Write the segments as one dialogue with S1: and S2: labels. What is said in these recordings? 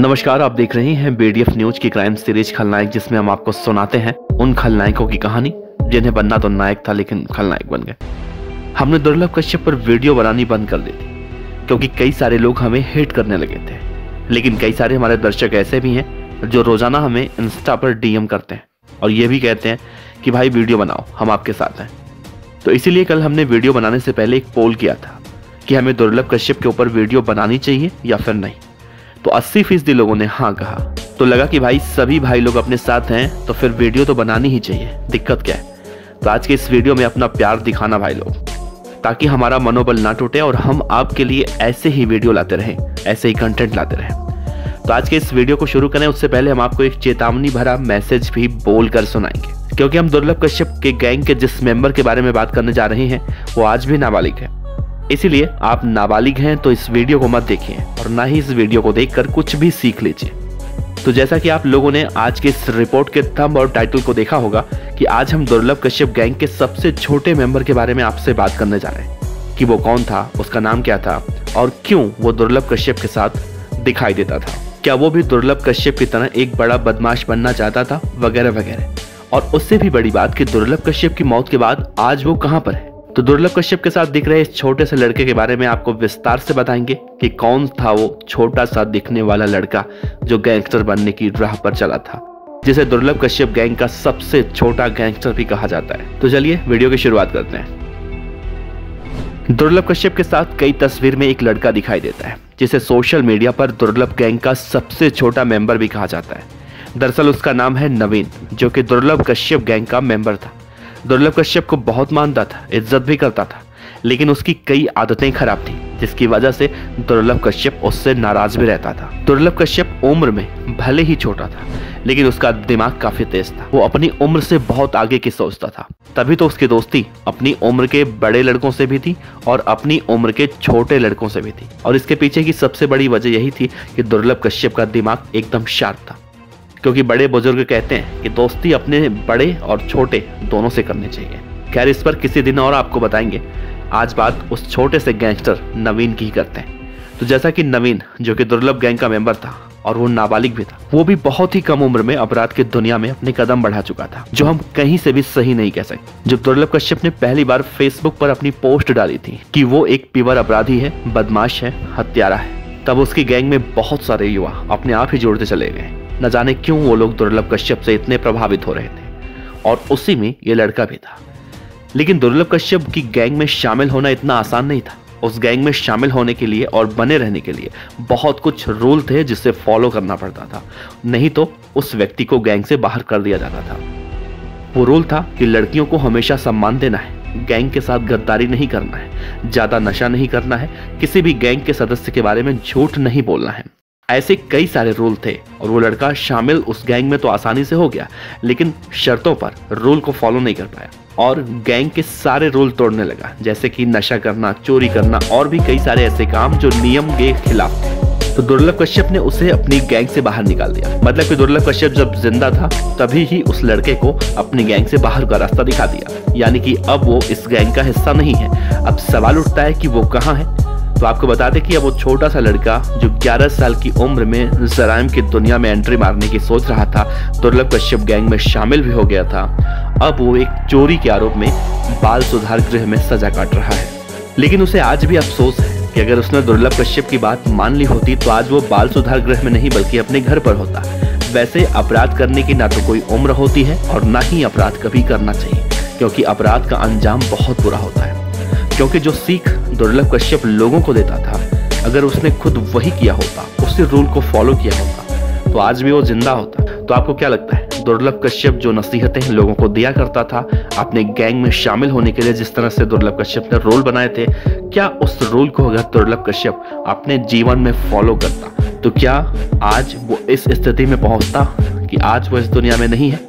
S1: नमस्कार, आप देख रहे हैं BDF न्यूज की क्राइम सीरीज खलनायक, जिसमें हम आपको सुनाते हैं उन खलनायकों की कहानी जिन्हें बनना तो नायक था लेकिन खलनायक बन गए। हमने दुर्लभ कश्यप पर वीडियो बनानी बंद कर दी थी क्योंकि कई सारे लोग हमें हेट करने लगे थे, लेकिन कई सारे हमारे दर्शक ऐसे भी हैं जो रोजाना हमें इंस्टा पर DM करते हैं और ये भी कहते हैं कि भाई वीडियो बनाओ, हम आपके साथ हैं। तो इसीलिए कल हमने वीडियो बनाने से पहले एक पोल किया था कि हमें दुर्लभ कश्यप के ऊपर वीडियो बनानी चाहिए या फिर नहीं। तो 80% लोगों ने हाँ कहा। तो लगा कि भाई सभी भाई लोग अपने साथ हैं तो फिर वीडियो तो बनानी ही चाहिए, दिक्कत क्या है। तो आज के इस वीडियो में अपना प्यार दिखाना भाई लोग, ताकि हमारा मनोबल ना टूटे और हम आपके लिए ऐसे ही वीडियो लाते रहें, ऐसे ही कंटेंट लाते रहें। तो आज के इस वीडियो को शुरू करें उससे पहले हम आपको एक चेतावनी भरा मैसेज भी बोल कर सुनाएंगे, क्योंकि हम दुर्लभ कश्यप के गैंग के जिस मेंबर के बारे में बात करने जा रहे हैं वो आज भी नाबालिग है। इसीलिए आप नाबालिग हैं तो इस वीडियो को मत देखिए और ना ही इस वीडियो को देखकर कुछ भी सीख लीजिए। तो जैसा कि आप लोगों ने आज के इस रिपोर्ट के थंब और टाइटल को देखा होगा कि आज हम दुर्लभ कश्यप गैंग के सबसे छोटे मेंबर के बारे में आपसे बात करने जा रहे हैं कि वो कौन था, उसका नाम क्या था और क्यों वो दुर्लभ कश्यप के साथ दिखाई देता था। क्या वो भी दुर्लभ कश्यप की तरह एक बड़ा बदमाश बनना चाहता था, वगैरह वगैरह। और उससे भी बड़ी बात कि दुर्लभ कश्यप की मौत के बाद आज वो कहां पर है। तो दुर्लभ कश्यप के साथ दिख रहे इस छोटे से लड़के के बारे में आपको विस्तार से बताएंगे कि कौन था वो छोटा सा दिखने वाला लड़का जो गैंगस्टर बनने की राह पर चला था, जिसे दुर्लभ कश्यप गैंग का सबसे छोटा गैंगस्टर भी कहा जाता है। तो चलिए वीडियो की शुरुआत करते हैं। दुर्लभ कश्यप के साथ कई तस्वीर में एक लड़का दिखाई देता है जिसे सोशल मीडिया पर दुर्लभ गैंग का सबसे छोटा मेंबर भी कहा जाता है। दरअसल उसका नाम है नवीन, जो कि दुर्लभ कश्यप गैंग का मेंबर था। दुर्लभ कश्यप को बहुत मानता था, इज्जत भी करता था, लेकिन उसकी कई आदतें खराब थी जिसकी वजह से दुर्लभ कश्यप उससे नाराज भी रहता था। दुर्लभ कश्यप उम्र में भले ही छोटा था लेकिन उसका दिमाग काफी तेज था। वो अपनी उम्र से बहुत आगे की सोचता था, तभी तो उसकी दोस्ती अपनी उम्र के बड़े लड़कों से भी थी और अपनी उम्र के छोटे लड़कों से भी थी। और इसके पीछे की सबसे बड़ी वजह यही थी कि दुर्लभ कश्यप का दिमाग एकदम शार्प था, क्योंकि बड़े बुजुर्ग कहते हैं कि दोस्ती अपने बड़े और छोटे दोनों से करनी चाहिए। खैर, इस पर किसी दिन और आपको बताएंगे। आज बात उस छोटे से गैंगस्टर नवीन की ही करते हैं। तो जैसा कि नवीन, जो कि दुर्लभ गैंग का मेंबर था और वो नाबालिग भी था, वो भी बहुत ही कम उम्र में अपराध की दुनिया में अपने कदम बढ़ा चुका था, जो हम कहीं से भी सही नहीं कह सकते। जब दुर्लभ कश्यप ने पहली बार फेसबुक पर अपनी पोस्ट डाली थी कि वो एक पीवर अपराधी है, बदमाश है, हत्यारा है, तब उसकी गैंग में बहुत सारे युवा अपने आप ही जोड़ते चले गए। न जाने क्यों वो लोग दुर्लभ कश्यप से इतने प्रभावित हो रहे थे और उसी में ये लड़का भी था। लेकिन दुर्लभ कश्यप की गैंग में शामिल होना इतना आसान नहीं था। उस गैंग में शामिल होने के लिए और बने रहने के लिए बहुत कुछ रूल थे जिसे फॉलो करना पड़ता था, नहीं तो उस व्यक्ति को गैंग से बाहर कर दिया जाता था। वो रूल था कि लड़कियों को हमेशा सम्मान देना है, गैंग के साथ गद्दारी नहीं करना है, ज्यादा नशा नहीं करना है, किसी भी गैंग के सदस्य के बारे में झूठ नहीं बोलना है। ऐसे कई सारे रूल थे और वो लड़का शामिल उस गैंग में तो आसानी से हो गया, लेकिन शर्तों पर रूल को फॉलो नहीं कर पाया और गैंग के सारे रूल तोड़ने लगा, जैसे कि नशा करना, चोरी करना और भी कई सारे ऐसे काम जो नियम के खिलाफ थे। तो दुर्लभ कश्यप ने उसे अपनी गैंग से बाहर निकाल दिया। मतलब कि दुर्लभ कश्यप जब जिंदा था तभी ही उस लड़के को अपनी गैंग से बाहर का रास्ता दिखा दिया, यानी कि अब वो इस गैंग का हिस्सा नहीं है। अब सवाल उठता है कि वो कहाँ है। तो आपको बता दें कि अब वो छोटा सा लड़का जो 11 साल की उम्र में जराइम की दुनिया में एंट्री मारने की सोच रहा था, दुर्लभ कश्यप गैंग में शामिल भी हो गया था। अब वो एक चोरी के आरोप में बाल सुधार गृह में सजा काट रहा है। लेकिन उसे आज भी अफसोस है कि अगर उसने दुर्लभ कश्यप की बात मान ली होती तो आज वो बाल सुधार गृह में नहीं बल्कि अपने घर पर होता। वैसे अपराध करने की ना तो कोई उम्र होती है और ना ही अपराध कभी करना चाहिए, क्योंकि अपराध का अंजाम बहुत बुरा होता है। क्योंकि जो सीख दुर्लभ कश्यप लोगों को देता था, अगर उसने खुद वही किया होता, उसी रूल को फॉलो किया होता, तो आज भी वो जिंदा होता। तो आपको क्या लगता है, दुर्लभ कश्यप जो नसीहतें लोगों को दिया करता था अपने गैंग में शामिल होने के लिए, जिस तरह से दुर्लभ कश्यप ने रूल बनाए थे, क्या उस रूल को अगर दुर्लभ कश्यप अपने जीवन में फॉलो करता तो क्या आज वो इस स्थिति में पहुंचता कि आज वो इस दुनिया में नहीं है?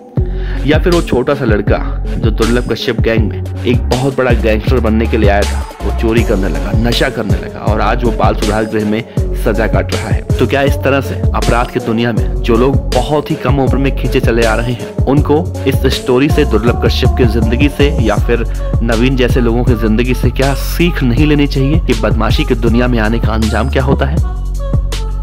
S1: या फिर वो छोटा सा लड़का जो दुर्लभ कश्यप गैंग में एक बहुत बड़ा गैंगस्टर बनने के लिए आया था, वो चोरी करने लगा, नशा करने लगा और आज वो बाल सुधार गृह में सजा काट रहा है। तो क्या इस तरह से अपराध की दुनिया में जो लोग बहुत ही कम उम्र में खींचे चले आ रहे हैं, उनको इस स्टोरी से, दुर्लभ कश्यप की जिंदगी से या फिर नवीन जैसे लोगों की जिंदगी से क्या सीख नहीं लेनी चाहिए कि बदमाशी की दुनिया में आने का अंजाम क्या होता है?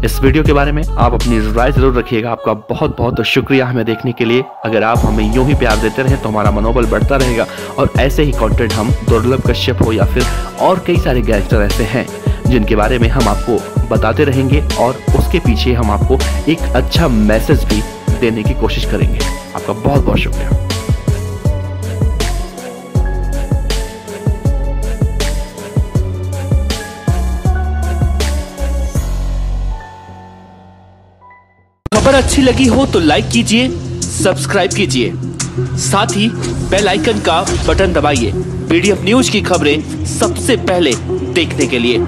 S1: इस वीडियो के बारे में आप अपनी राय जरूर रखिएगा। आपका बहुत बहुत शुक्रिया हमें देखने के लिए। अगर आप हमें यूं ही प्यार देते रहें तो हमारा मनोबल बढ़ता रहेगा और ऐसे ही कंटेंट हम दुर्लभ कश्यप हो या फिर और कई सारे गैंगस्टर ऐसे हैं जिनके बारे में हम आपको बताते रहेंगे और उसके पीछे हम आपको एक अच्छा मैसेज भी देने की कोशिश करेंगे। आपका बहुत बहुत शुक्रिया। खबर अच्छी लगी हो तो लाइक कीजिए, सब्सक्राइब कीजिए, साथ ही बेल आइकन का बटन दबाइए पीडीएफ न्यूज की खबरें सबसे पहले देखने के लिए।